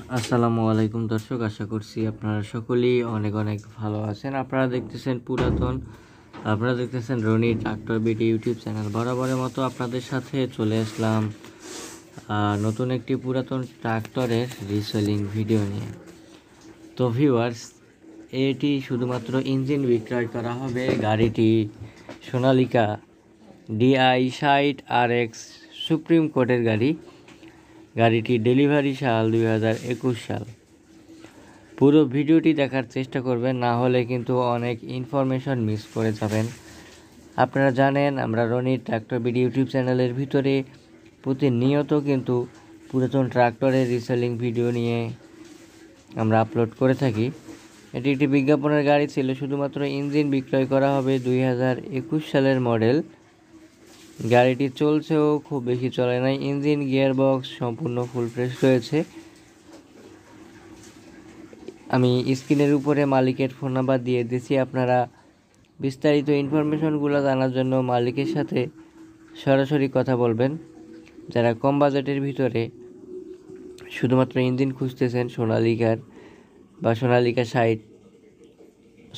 আসসালামু আলাইকুম দর্শক, আশা করছি আপনারা সকলেই অনেক অনেক ভালো আছেন। আপনারা দেখতেছেন Roni tractor BD YouTube channel. বরাবরের মতো আপনাদের সাথে চলে আসলাম নতুন একটি পুরাতন ট্রাক্টরের রিসেলিং ভিডিও নিয়ে। তো ভিউয়ার্স, এটি শুধুমাত্র ইঞ্জিন বিক্রয় করা হবে। গাড়িটি সোনালিকা DI 60 RX সুপ্রিম কোর্টের গাড়ি। গাড়িটি ডেলিভারি সাল 2021 সাল। পুরো ভিডিওটি দেখার চেষ্টা করবেন, না হলে কিন্তু অনেক ইনফরমেশন মিস করে যাবেন। আপনারা জানেন আমরা রনি ট্রাক্টর বিডি ইউটিউব চ্যানেলের ভিতরে প্রতিনিয়ত কিন্তু পুরাতন ট্রাক্টরের রিসেলিং ভিডিও নিয়ে আমরা আপলোড করে থাকি। এটি একটি বিজ্ঞাপনের গাড়ি ছিল, শুধুমাত্র ইঞ্জিন বিক্রয় করা হবে। 2021 সালের মডেল। গাড়িটি চলছেও, খুব বেশি চলে নাই। ইঞ্জিন, গিয়ার বক্স সম্পূর্ণ ফুল ফ্রেশ রয়েছে। আমি স্ক্রিনের উপরে মালিকের ফোন নাম্বার দিয়ে দিয়েছি। আপনারা বিস্তারিত ইনফরমেশনগুলো জানার জন্য মালিকের সাথে সরাসরি কথা বলবেন। যারা কম বাজেটের ভিতরে শুধুমাত্র ইঞ্জিন খুঁজতেছেন, সোনালিকা 60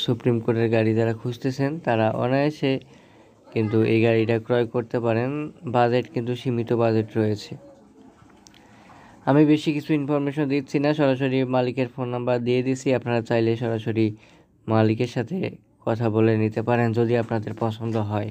সুপ্রিম কোর্টের গাড়ি যারা খুঁজতেছেন, তারা অনায়াসে কিন্তু এই গাড়িটা ক্রয় করতে পারেন। বাজেট কিন্তু সীমিত বাজেট রয়েছে। আমি বেশি কিছু ইনফরমেশন দিচ্ছি না, সরাসরি মালিকের ফোন নাম্বার দিয়ে দিছি। আপনারা চাইলে সরাসরি মালিকের সাথে কথা বলে নিতে পারেন যদি আপনাদের পছন্দ হয়।